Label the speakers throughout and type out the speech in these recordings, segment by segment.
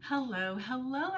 Speaker 1: Hello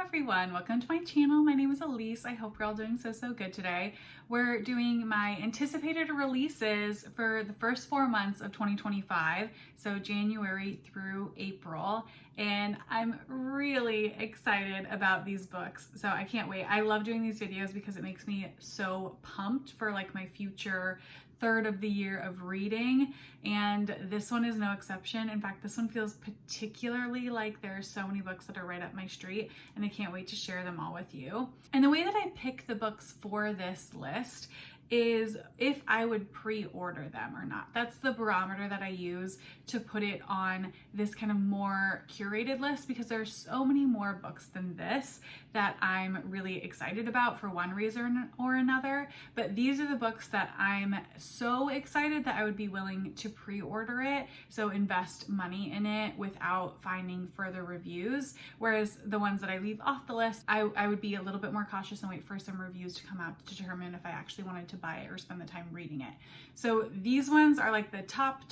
Speaker 1: everyone. Welcome to my channel. My name is Elise. I hope you're all doing so good today. We're doing my anticipated releases for the first 4 months of 2025, so January through April, and I'm really excited about these books. So I can't wait. I love doing these videos because it makes me so pumped for like my future third of the year of reading, and this one is no exception. In fact, this one feels particularly like there are so many books that are right up my street, and I can't wait to share them all with you. And the way that I pick the books for this list is if I would pre-order them or not. That's the barometer that I use to put it on this kind of more curated list, because there's so many more books than this that I'm really excited about for one reason or another. But these are the books that I'm so excited that I would be willing to pre-order it, so invest money in it without finding further reviews. Whereas the ones that I leave off the list, I would be a little bit more cautious and wait for some reviews to come out to determine if I actually wanted to buy it or spend the time reading it. So these ones are like the top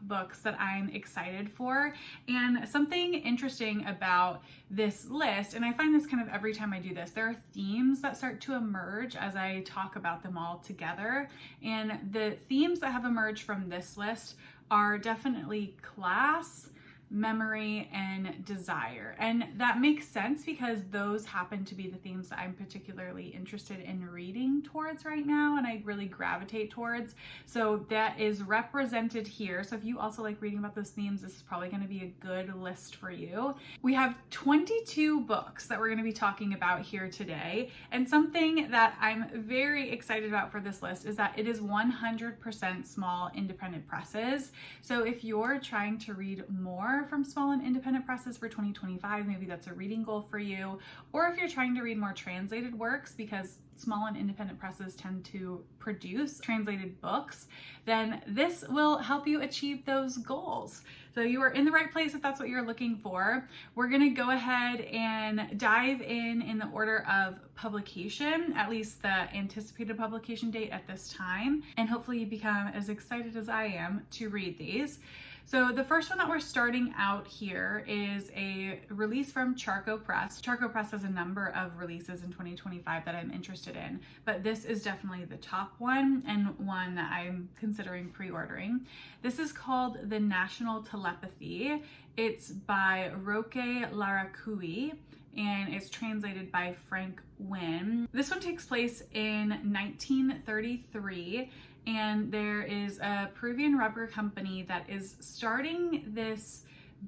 Speaker 1: books that I'm excited for. And something interesting about this list, and I find this kind of every time I do this, there are themes that start to emerge as I talk about them all together. And the themes that have emerged from this list are definitely class, memory, and desire. And that makes sense because those happen to be the themes that I'm particularly interested in reading towards right now, and I really gravitate towards. So that is represented here. So if you also like reading about those themes, this is probably going to be a good list for you. We have 22 books that we're going to be talking about here today, and something that I'm very excited about for this list is that it is 100% small independent presses. So if you're trying to read more from small and independent presses for 2025, maybe that's a reading goal for you, or if you're trying to read more translated works, because small and independent presses tend to produce translated books, then this will help you achieve those goals. So you are in the right place if that's what you're looking for. We're gonna go ahead and dive in the order of publication, at least the anticipated publication date at this time, and hopefully you become as excited as I am to read these. So the first one that we're starting out here is a release from Charco Press. Charco Press has a number of releases in 2025 that I'm interested in, but this is definitely the top one and one that I'm considering pre-ordering. This is called The National Telepathy. It's by Roque Larraguy, and it's translated by Frank Wynn. This one takes place in 1933, and there is a Peruvian rubber company that is starting this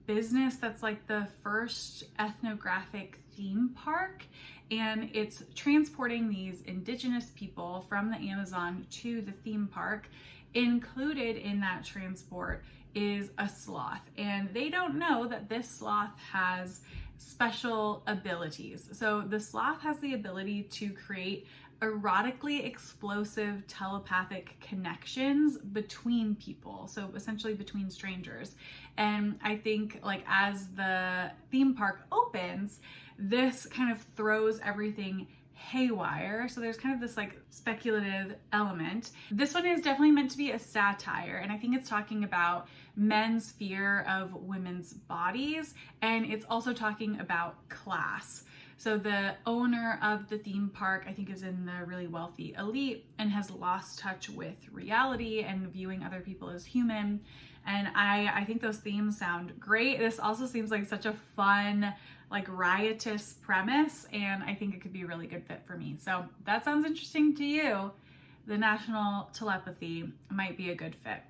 Speaker 1: business that's like the first ethnographic theme park, and it's transporting these indigenous people from the Amazon to the theme park. Included in that transport is a sloth, and they don't know that this sloth has special abilities. So the sloth has the ability to create erotically explosive telepathic connections between people, so essentially between strangers. And I think like as the theme park opens, this kind of throws everything haywire. So there's kind of this like speculative element. This one is definitely meant to be a satire, and I think it's talking about men's fear of women's bodies, and it's also talking about class. So the owner of the theme park, I think, is in the really wealthy elite and has lost touch with reality and viewing other people as human. And I think those themes sound great. This also seems like such a fun, like riotous premise, and I think it could be a really good fit for me. So that sounds interesting to you. The National Telepathy might be a good fit.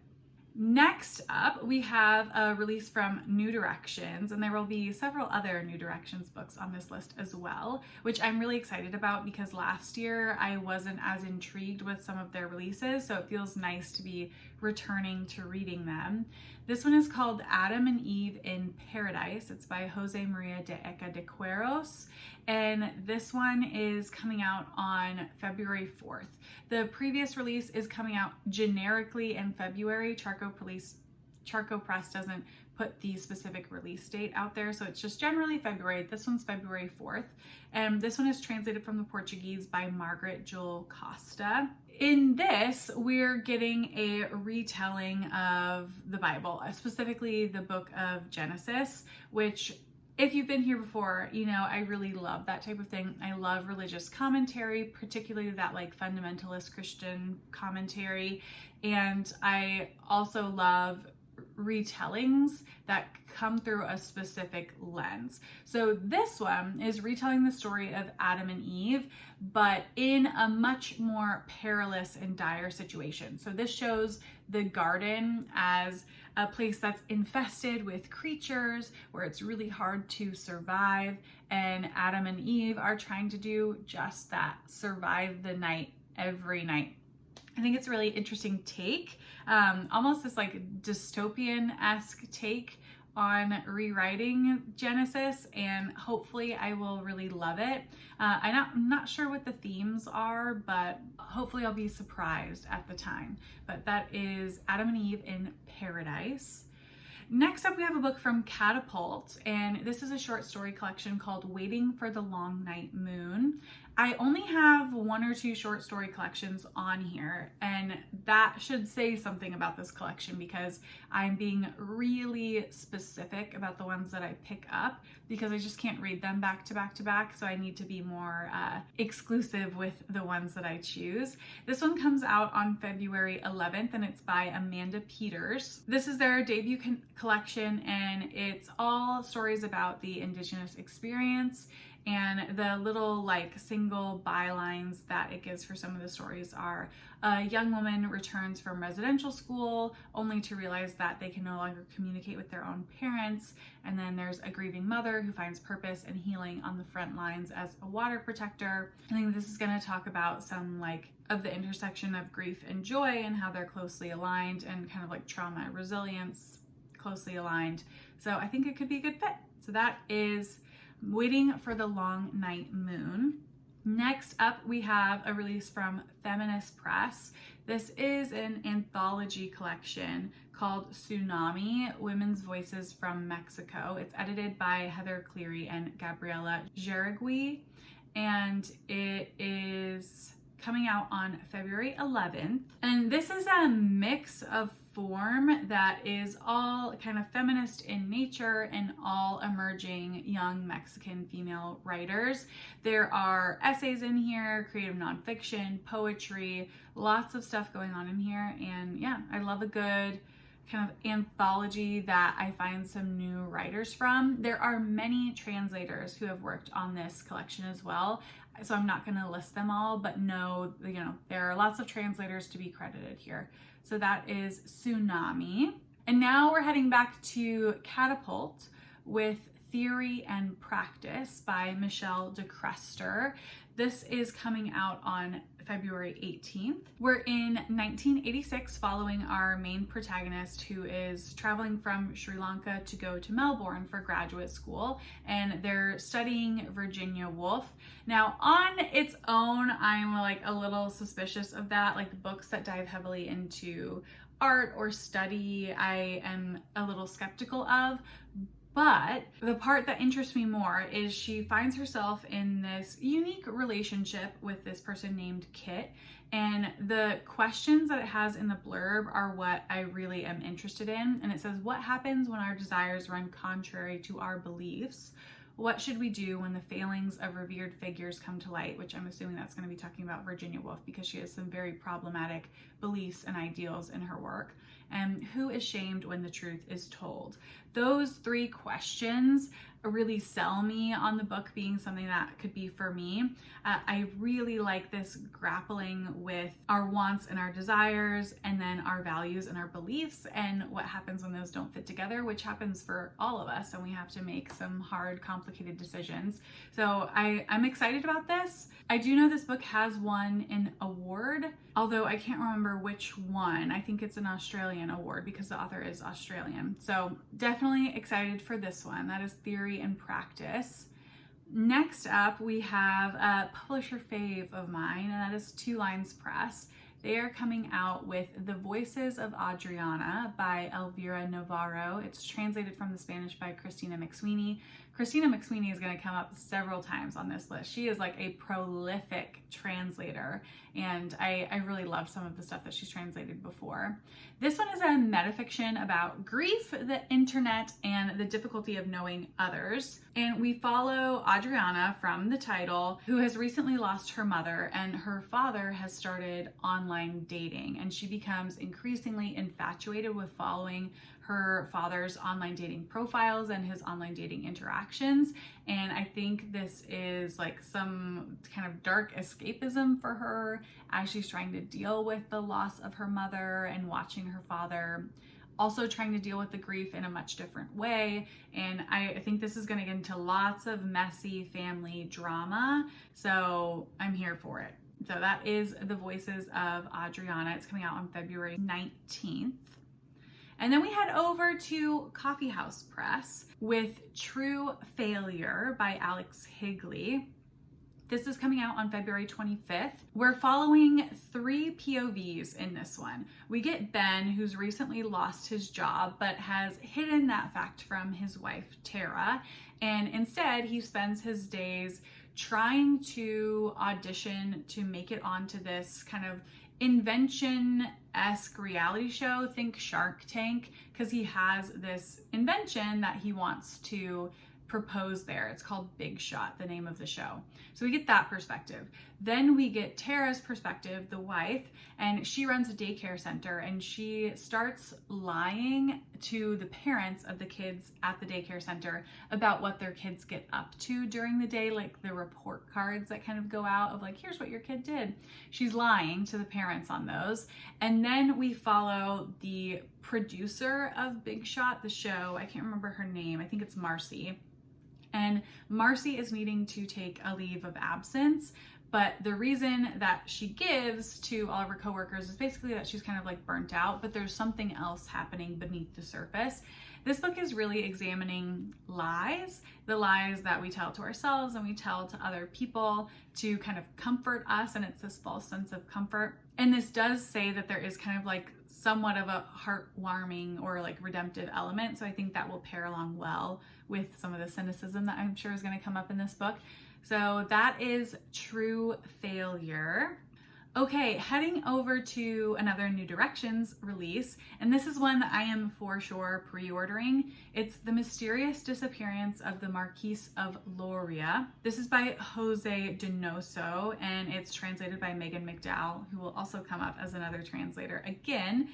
Speaker 1: Next up, we have a release from New Directions, and there will be several other New Directions books on this list as well, which I'm really excited about because last year I wasn't as intrigued with some of their releases, so it feels nice to be returning to reading them. This one is called Adam and Eve in Paradise. It's by Jose Maria de Eka de Queriros, and this one is coming out on February 4th. The previous release is coming out generically in February. Charco Press doesn't put the specific release date out there, so it's just generally February. This one's February 4th, and this one is translated from the Portuguese by Margaret, Jull, Costa. In this, we're getting a retelling of the Bible, specifically the book of Genesis, which If you've been here before, you know I really love that type of thing. I love religious commentary, particularly that like fundamentalist Christian commentary. And I also love retellings that come through a specific lens. So this one is retelling the story of Adam and Eve, but in a much more perilous and dire situation. So this shows the garden as a place that's infested with creatures where it's really hard to survive, and Adam and Eve are trying to do just that, survive the night every night. I think it's a really interesting take, almost this like dystopian-esque take on rewriting Genesis, and hopefully I will really love it. I'm not sure what the themes are, but hopefully I'll be surprised at the time. But that is Adam and Eve in Paradise. Next up, we have a book from Catapult, and this is a short story collection called Waiting for the Long Night Moon. I only have 1 or 2 short story collections on here, and that should say something about this collection because I'm being really specific about the ones that I pick up because I just can't read them back to back to back, so I need to be more exclusive with the ones that I choose. This one comes out on February 11th, and it's by Amanda Peters. This is their debut collection, and it's all stories about the Indigenous experience. And the little like single bylines that it gives for some of the stories are a young woman returns from residential school only to realize that they can no longer communicate with their own parents. And then there's a grieving mother who finds purpose and healing on the front lines as a water protector. I think this is going to talk about some like of the intersection of grief and joy and how they're closely aligned, and kind of like trauma and resilience closely aligned. So I think it could be a good fit. So that is Waiting for the Long Night Moon. Next up, we have a release from Feminist Press. This is an anthology collection called Tsunami, Women's Voices from Mexico. It's edited by Heather Cleary and Gabriela Jauregui, and it is coming out on February 11th. And this is a mix of form that is all kind of feminist in nature and all emerging young Mexican female writers. There are essays in here, creative nonfiction, poetry, lots of stuff going on in here. And yeah, I love a good kind of anthology that I find some new writers from. There are many translators who have worked on this collection as well, so I'm not going to list them all, but know, you know, there are lots of translators to be credited here. So that is Tsunami. And now we're heading back to Catapult with Theory and Practice by Michelle de Krester. This is coming out on February 18th. We're in 1986 following our main protagonist, who is traveling from Sri Lanka to go to Melbourne for graduate school, and they're studying Virginia Woolf. Now, on its own, I'm like a little suspicious of that, like books that dive heavily into art or study, I am a little skeptical of. But the part that interests me more is she finds herself in this unique relationship with this person named Kit, and the questions that it has in the blurb are what I really am interested in. And it says, what happens when our desires run contrary to our beliefs? What should we do when the failings of revered figures come to light? Which I'm assuming that's going to be talking about Virginia Woolf, because she has some very problematic beliefs and ideals in her work. And who is shamed when the truth is told? Those 3 questions really sell me on the book being something that could be for me. I really like this grappling with our wants and our desires, and then our values and our beliefs, and what happens when those don't fit together, which happens for all of us, and we have to make some hard, complicated decisions. So I'm excited about this. I do know this book has won an award, although I can't remember which one. I think it's an Australian award because the author is Australian. So definitely excited for this one. That is Theory and Practice. Next up, we have a publisher fave of mine, and that is Two Lines Press. They are coming out with The Voices of Adriana by Elvira Navarro. It's translated from the Spanish by Christina MacSweeney. Christina MacSweeney is going to come up several times on this list. She is like a prolific translator, and I really love some of the stuff that she's translated before. This one is a metafiction about grief, the internet, and the difficulty of knowing others. And we follow Adriana from the title, who has recently lost her mother, and her father has started online dating, and she becomes increasingly infatuated with following her father's online dating profiles and his online dating interactions. And I think this is like some kind of dark escapism for her as she's trying to deal with the loss of her mother and watching her father also trying to deal with the grief in a much different way. And I think this is going to get into lots of messy family drama, so I'm here for it. So that is The Voices of Adriana. It's coming out on February 19th. And then we head over to Coffee House Press with True Failure by Alex Higley. This is coming out on February 25th. We're following 3 POVs in this one. We get Ben, who's recently lost his job, but has hidden that fact from his wife, Tara. And instead, he spends his days trying to audition to make it onto this kind of invention-esque reality show. Think Shark Tank, because he has this invention that he wants to propose there. It's called Big Shot, the name of the show. So we get that perspective. Then we get Tara's perspective, the wife, and she runs a daycare center, and she starts lying to the parents of the kids at the daycare center about what their kids get up to during the day, like the report cards that kind of go out of like, here's what your kid did. She's lying to the parents on those. And then we follow the producer of Big Shot, the show. I can't remember her name. I think it's Marcy. And Marcy is needing to take a leave of absence, but the reason that she gives to all of her coworkers is basically that she's kind of like burnt out, but there's something else happening beneath the surface. This book is really examining lies, the lies that we tell to ourselves and we tell to other people to kind of comfort us, and it's this false sense of comfort. And this does say that there is kind of like somewhat of a heartwarming or like redemptive element, so I think that will pair along well with some of the cynicism that I'm sure is going to come up in this book. So that is True Failure. Okay, heading over to another New Directions release, and this is one that I am for sure pre-ordering. It's The Mysterious Disappearance of the Marquise of Loria. This is by Jose Donoso, and it's translated by Megan McDowell, who will also come up as another translator again.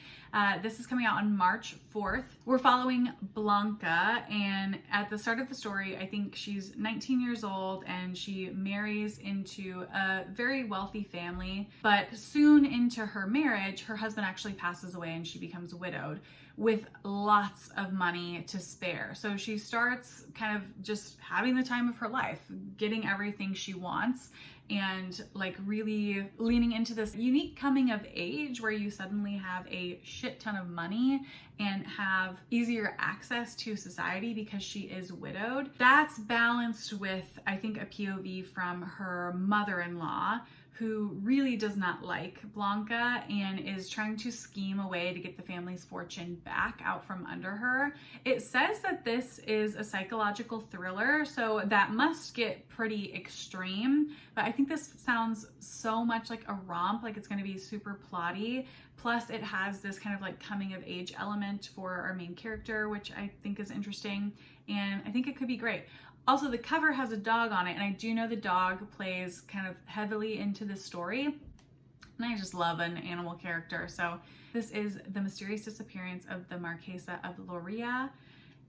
Speaker 1: This is coming out on March 4th. We're following Blanca, and at the start of the story, I think she's 19 years old, and she marries into a very wealthy family. But soon into her marriage, her husband actually passes away and she becomes widowed with lots of money to spare. So she starts kind of just having the time of her life, getting everything she wants, and like really leaning into this unique coming of age where you suddenly have a shit ton of money and have easier access to society because she is widowed. That's balanced with, I think, a POV from her mother-in-law, who really does not like Blanca and is trying to scheme a way to get the family's fortune back out from under her. It says that this is a psychological thriller, so that must get pretty extreme, but I think this sounds so much like a romp, like it's going to be super plotty. Plus it has this kind of like coming of age element for our main character, which I think is interesting, and I think it could be great. Also, the cover has a dog on it, and I do know the dog plays kind of heavily into the story, and I just love an animal character. So this is The Mysterious Disappearance of the Marquesa of Loria,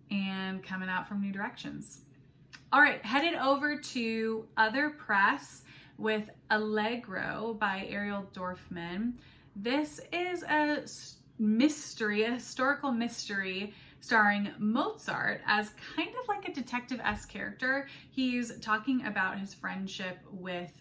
Speaker 1: and coming out from New Directions. All right, headed over to Other Press with Allegro by Ariel Dorfman. This is a mystery, a historical mystery starring Mozart as kind of like a detective-esque character. He's talking about his friendship with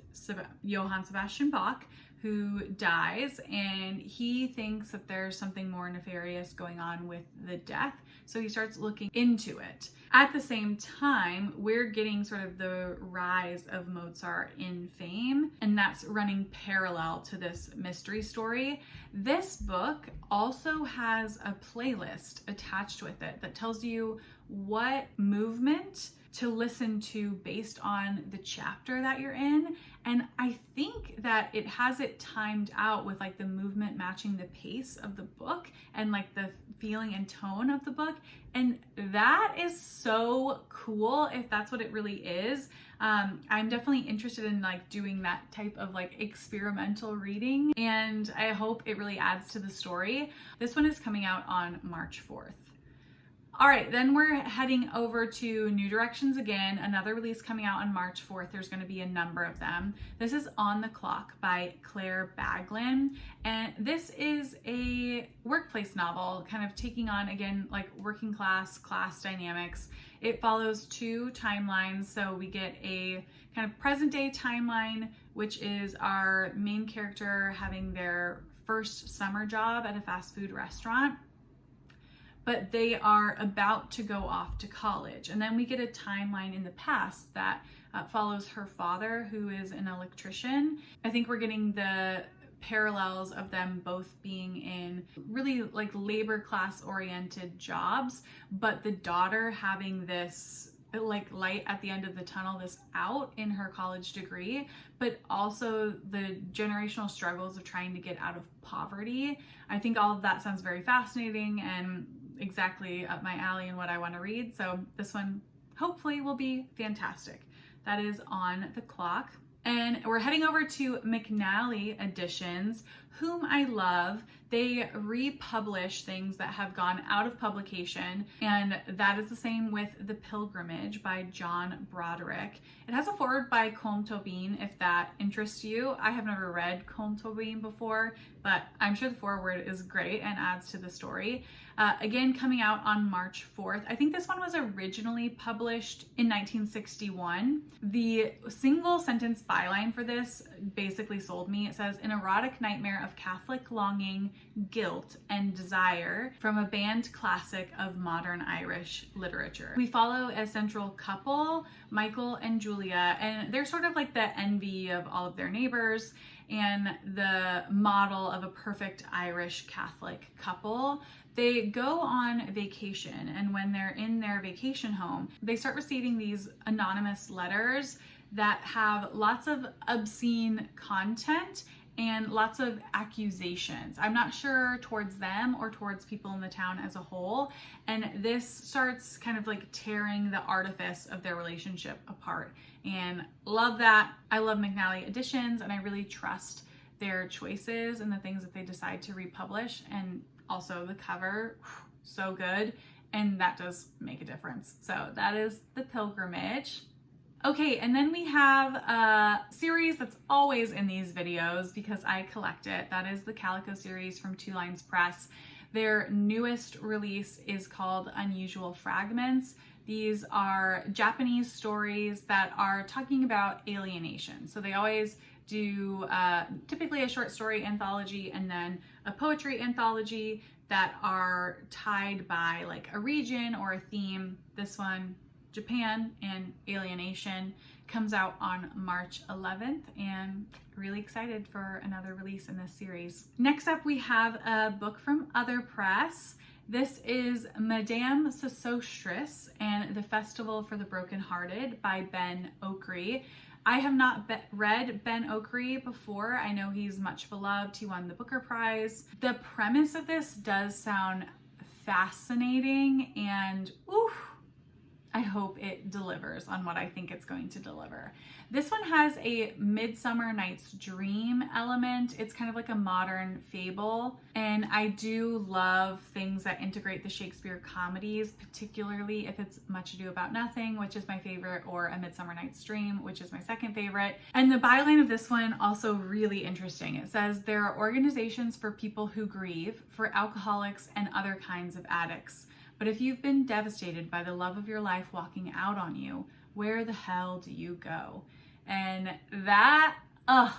Speaker 1: Johann Sebastian Bach, who dies, and he thinks that there's something more nefarious going on with the death, so he starts looking into it. At the same time, we're getting sort of the rise of Mozart in fame, and that's running parallel to this mystery story. This book also has a playlist attached with it that tells you what movement to listen to based on the chapter that you're in. And I think that it has it timed out with like the movement matching the pace of the book and like the feeling and tone of the book. And that is so cool if that's what it really is. I'm definitely interested in like doing that type of like experimental reading, and I hope it really adds to the story. This one is coming out on March 4th. All right, then we're heading over to New Directions again, another release coming out on March 4th. There's going to be a number of them. This is On the Clock by Claire Baglin, and this is a workplace novel, kind of taking on, again, like working class dynamics. It follows two timelines, so we get a kind of present day timeline, which is our main character having their first summer job at a fast food restaurant, but they are about to go off to college. And then we get a timeline in the past that follows her father, who is an electrician. I think we're getting the parallels of them both being in really like labor class oriented jobs, but the daughter having this like light at the end of the tunnel, this out in her college degree, but also the generational struggles of trying to get out of poverty. I think all of that sounds very fascinating and exactly up my alley and what I want to read. So this one hopefully will be fantastic. That is On the Clock. And we're heading over to McNally Editions, whom I love. They republish things that have gone out of publication, and that is the same with The Pilgrimage by John Broderick. It has a foreword by Colm Tobin, if that interests you. I have never read Colm Tobin before, but I'm sure the foreword is great and adds to the story. Again, coming out on March 4th. I think this one was originally published in 1961. The single sentence byline for this basically sold me. It says, an erotic nightmare of Catholic longing, guilt, and desire from a banned classic of modern Irish literature. We follow a central couple, Michael and Julia, and they're sort of like the envy of all of their neighbors and the model of a perfect Irish Catholic couple. They go on vacation, and when they're in their vacation home, they start receiving these anonymous letters that have lots of obscene content and lots of accusations. I'm not sure towards them or towards people in the town as a whole. And this starts kind of like tearing the artifice of their relationship apart. And love that. I love McNally Editions, and I really trust their choices and the things that they decide to republish. And also the cover, so good. And that does make a difference. So that is The Pilgrimage. Okay, and then we have a series that's always in these videos because I collect it. That is the Calico series from Two Lines Press. Their newest release is called Unusual Fragments. These are Japanese stories that are talking about alienation. So they always do typically a short story anthology and then a poetry anthology that are tied by like a region or a theme. This one, Japan and alienation, comes out on March 11th, and really excited for another release in this series. Next up, we have a book from Other Press. This is Madame Sosostris and the Festival for the Brokenhearted by Ben Okri. I have not read Ben Okri before. I know he's much beloved. He won the Booker Prize. The premise of this does sound fascinating, and oof, I hope it delivers on what I think it's going to deliver. This one has a Midsummer Night's Dream element. It's kind of like a modern fable, and I do love things that integrate the Shakespeare comedies, particularly if it's Much Ado About Nothing, which is my favorite, or A Midsummer Night's Dream, which is my second favorite. And the byline of this one also really interesting. It says, there are organizations for people who grieve, for alcoholics and other kinds of addicts. But if you've been devastated by the love of your life walking out on you, where the hell do you go? And that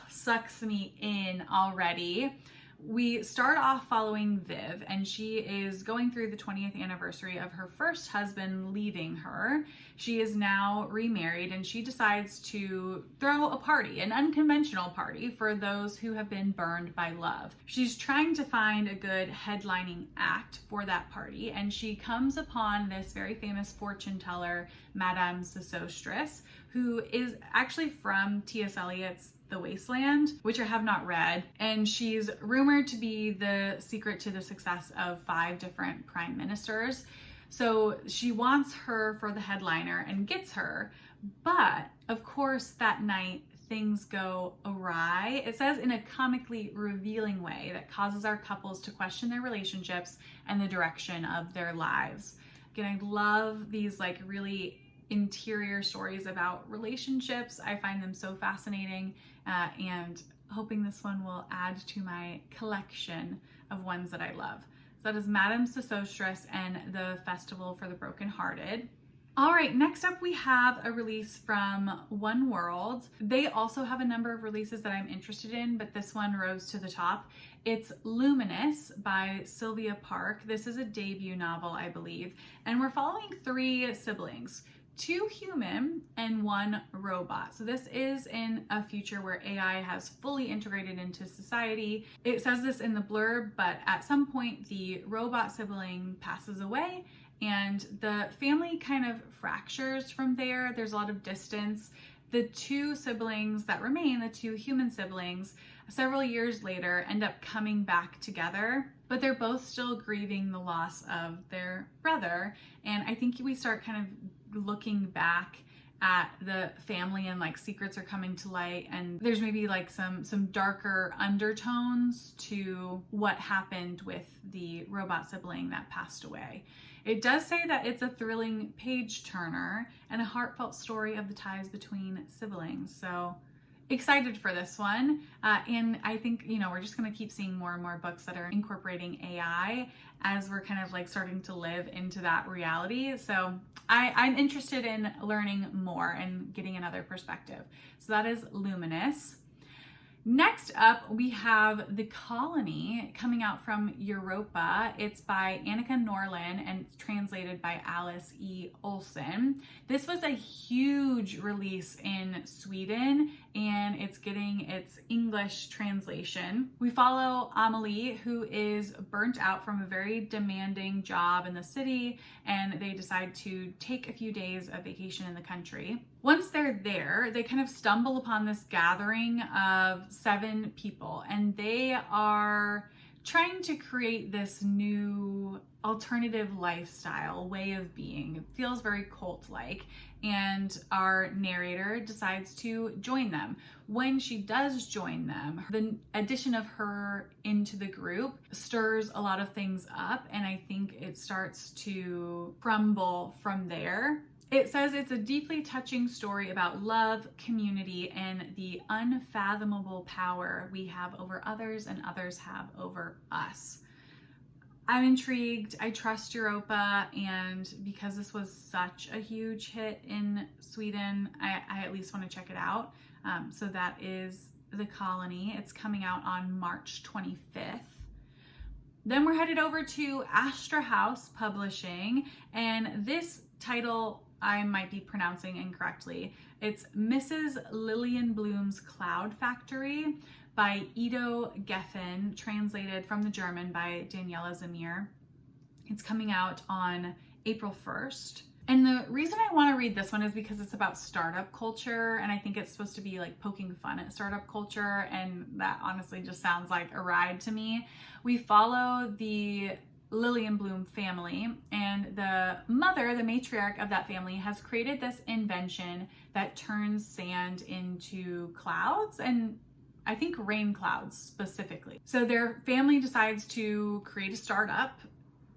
Speaker 1: sucks me in already. We start off following Viv, and she is going through the 20th anniversary of her first husband leaving her. She is now remarried, and she decides to throw a party, an unconventional party for those who have been burned by love. She's trying to find a good headlining act for that party, and she comes upon this very famous fortune teller, Madame Sosostris, who is actually from T.S. Eliot's The Wasteland, which I have not read, and she's rumored to be the secret to the success of 5 different prime ministers. So she wants her for the headliner and gets her, but of course that night things go awry. It says in a comically revealing way that causes our couples to question their relationships and the direction of their lives. Again, I love these like really interior stories about relationships. I find them so fascinating, and hoping this one will add to my collection of ones that I love. So that is Madame Sosostris and the Festival for the Brokenhearted. All right, next up we have a release from One World. They also have a number of releases that I'm interested in, but this one rose to the top. It's Luminous by Sylvia Park. This is a debut novel, I believe, and we're following 3 siblings. 2 human and 1 robot. So this is in a future where AI has fully integrated into society. It says this in the blurb, but at some point the robot sibling passes away and the family kind of fractures from there. There's a lot of distance. The 2 siblings that remain, the 2 human siblings, several years later end up coming back together, but they're both still grieving the loss of their brother. And I think we start kind of looking back at the family and like secrets are coming to light, and there's maybe like some darker undertones to what happened with the robot sibling that passed away. It does say that it's a thrilling page turner and a heartfelt story of the ties between siblings. So excited for this one. And I think, we're just going to keep seeing more and more books that are incorporating AI as we're kind of like starting to live into that reality. So I'm interested in learning more and getting another perspective. So that is Luminous. Next up, we have The Colony coming out from Europa. It's by Annika Norlin and it's translated by Alice E. Olsen. This was a huge release in Sweden and it's getting its English translation. We follow Amelie, who is burnt out from a very demanding job in the city, and they decide to take a few days of vacation in the country. Once they're there, they kind of stumble upon this gathering of 7 people, and they are trying to create this new alternative lifestyle, way of being. It feels very cult-like, and our narrator decides to join them. When she does join them, the addition of her into the group stirs a lot of things up, and I think it starts to crumble from there. It says it's a deeply touching story about love, community, and the unfathomable power we have over others and others have over us. I'm intrigued. I trust Europa, and because this was such a huge hit in Sweden, I at least want to check it out. So that is The Colony. It's coming out on March 25th. Then we're headed over to Astra House Publishing, and this title I might be pronouncing incorrectly. It's Mrs. Lillian Bloom's Cloud Factory by Ido Geffen, translated from the German by Daniela Zamir. It's coming out on April 1st. And the reason I want to read this one is because it's about startup culture, and I think it's supposed to be like poking fun at startup culture, and that honestly just sounds like a ride to me. We follow the Lillian Bloom family, and the mother, the matriarch of that family, has created this invention that turns sand into clouds, and I think rain clouds specifically. So their family decides to create a startup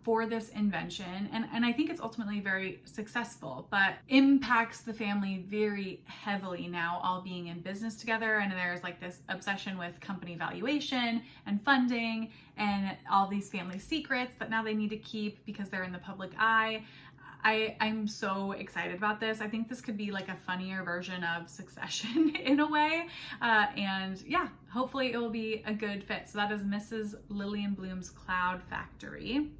Speaker 1: for this invention, and I think it's ultimately very successful, but impacts the family very heavily now, all being in business together. And there's like this obsession with company valuation and funding and all these family secrets that now they need to keep because they're in the public eye. I'm so excited about this. I think this could be like a funnier version of Succession in a way. And yeah, hopefully it will be a good fit. So that is Mrs. Lillian Bloom's Cloud Factory.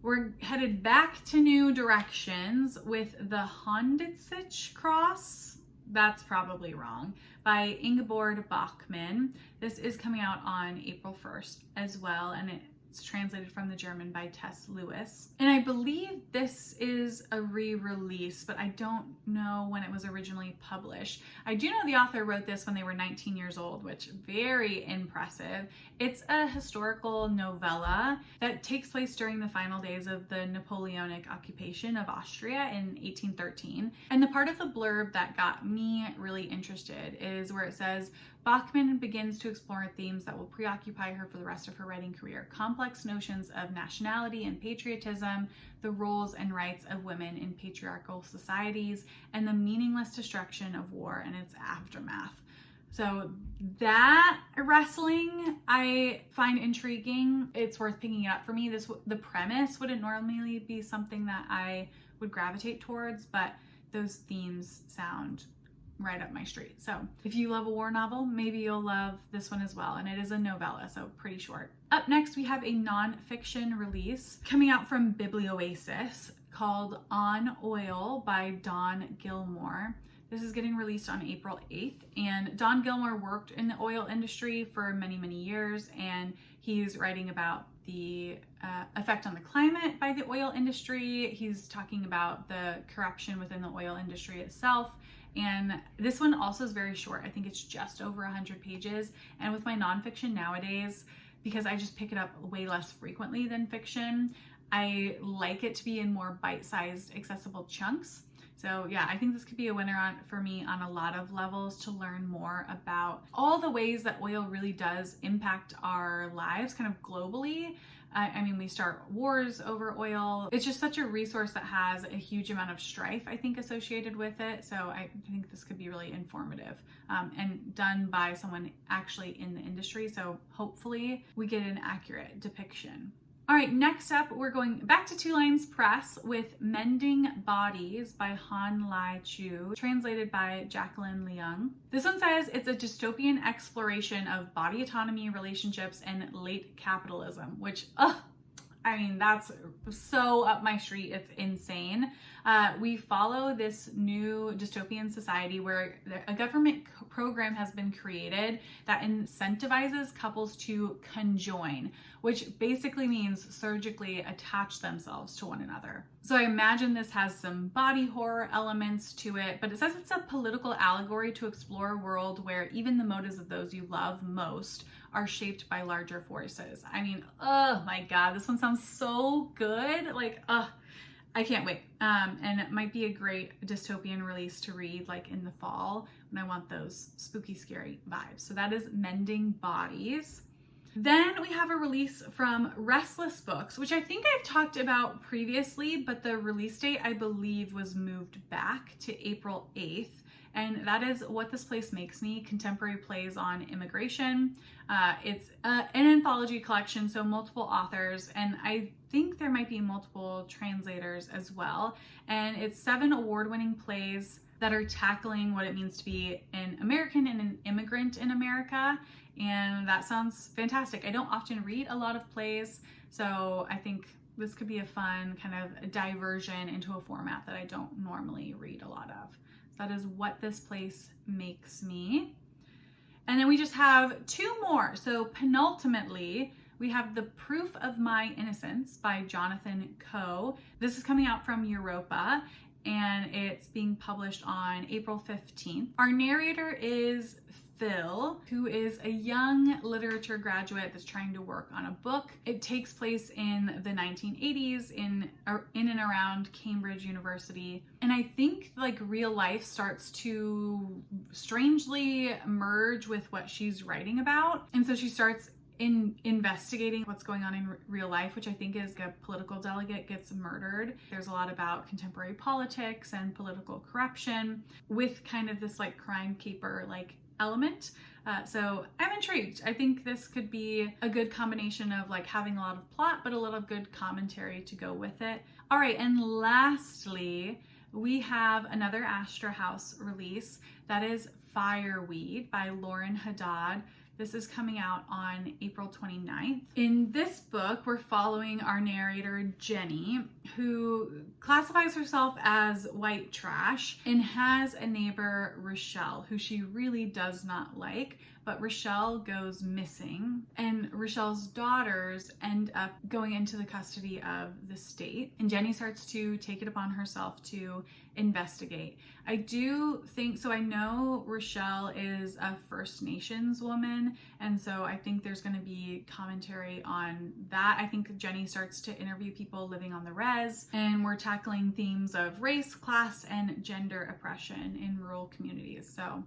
Speaker 1: We're headed back to new directions with the Honditzich Cross. That's probably wrong. By Ingeborg Bachmann. This is coming out on April 1st as well, and it's translated from the German by Tess Lewis. And I believe this is a re-release, but I don't know when it was originally published. I do know the author wrote this when they were 19 years old, which very impressive. It's a historical novella that takes place during the final days of the Napoleonic occupation of Austria in 1813. And the part of the blurb that got me really interested is where it says, Bachmann begins to explore themes that will preoccupy her for the rest of her writing career. Complex notions of nationality and patriotism, the roles and rights of women in patriarchal societies, and the meaningless destruction of war and its aftermath. So that wrestling I find intriguing. It's worth picking it up for me. The premise wouldn't normally be something that I would gravitate towards, but those themes sound right up my street. So if you love a war novel, maybe you'll love this one as well. And it is a novella, so pretty short. Up next, we have a nonfiction release coming out from Biblioasis called On Oil by Don Gilmore. This is getting released on April 8th. And Don Gilmore worked in the oil industry for many, many years. And he's writing about the effect on the climate by the oil industry. He's talking about the corruption within the oil industry itself. And this one also is very short. I think it's just over 100 pages. And with my nonfiction nowadays, because I just pick it up way less frequently than fiction, I like it to be in more bite-sized, accessible chunks. So yeah, I think this could be a winner for me on a lot of levels to learn more about all the ways that oil really does impact our lives kind of globally. I mean, we start wars over oil. It's just such a resource that has a huge amount of strife, I think, associated with it. So I think this could be really informative and done by someone actually in the industry. So hopefully we get an accurate depiction. All right, next up, we're going back to Two Lines Press with Mending Bodies by Han Lai Chu, translated by Jacqueline Leung. This one says it's a dystopian exploration of body autonomy, relationships, and late capitalism, which, I mean, that's so up my street. It's insane. We follow this new dystopian society where a government program has been created that incentivizes couples to conjoin, which basically means surgically attach themselves to one another. So I imagine this has some body horror elements to it, but it says it's a political allegory to explore a world where even the motives of those you love most are shaped by larger forces. I mean, oh my God, this one sounds so good. Like, I can't wait. And it might be a great dystopian release to read like in the fall when I want those spooky, scary vibes. So that is Mending Bodies. Then we have a release from Restless Books, which I think I've talked about previously, but the release date I believe was moved back to April 8th. And that is What This Place Makes Me, Contemporary Plays on Immigration. It's an anthology collection, so multiple authors, and I think there might be multiple translators as well. And it's 7 award-winning plays that are tackling what it means to be an American and an immigrant in America. And that sounds fantastic. I don't often read a lot of plays, so I think this could be a fun kind of diversion into a format that I don't normally read a lot of. That is What This Place Makes Me. And then we just have 2 more. So penultimately, we have The Proof of My Innocence by Jonathan Coe. This is coming out from Europa, and it's being published on April 15th. Our narrator is Phil, who is a young literature graduate that's trying to work on a book. It takes place in the 1980s in and around Cambridge University. And I think like real life starts to strangely merge with what she's writing about. And so she starts investigating what's going on in real life, which I think is a political delegate gets murdered. There's a lot about contemporary politics and political corruption with kind of this like crime caper like element. So I'm intrigued. I think this could be a good combination of like having a lot of plot, but a lot of good commentary to go with it. All right, and lastly, we have another Astra House release that is Fireweed by Lauren Haddad. This is coming out on April 29th. In this book, we're following our narrator, Jenny, who classifies herself as white trash and has a neighbor, Rochelle, who she really does not like. But Rochelle goes missing, and Rochelle's daughters end up going into the custody of the state, and Jenny starts to take it upon herself to investigate. I do think, so I know Rochelle is a First Nations woman, and so I think there's going to be commentary on that. I think Jenny starts to interview people living on the res, and we're tackling themes of race, class, and gender oppression in rural communities. So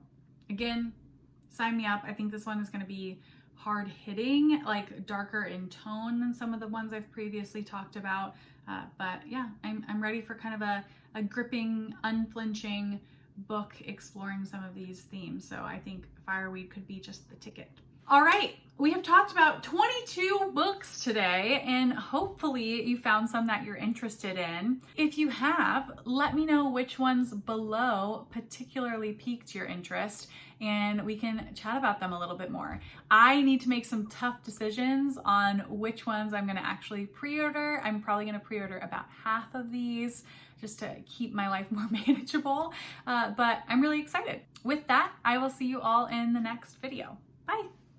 Speaker 1: again, sign me up. I think this one is going to be hard hitting, like darker in tone than some of the ones I've previously talked about. But yeah, I'm ready for kind of a gripping, unflinching book exploring some of these themes. So I think Fireweed could be just the ticket. All right, we have talked about 22 books today, and hopefully you found some that you're interested in. If you have, let me know which ones below particularly piqued your interest, and we can chat about them a little bit more. I need to make some tough decisions on which ones I'm gonna actually pre-order. I'm probably gonna pre-order about half of these just to keep my life more manageable, but I'm really excited. With that, I will see you all in the next video. Bye.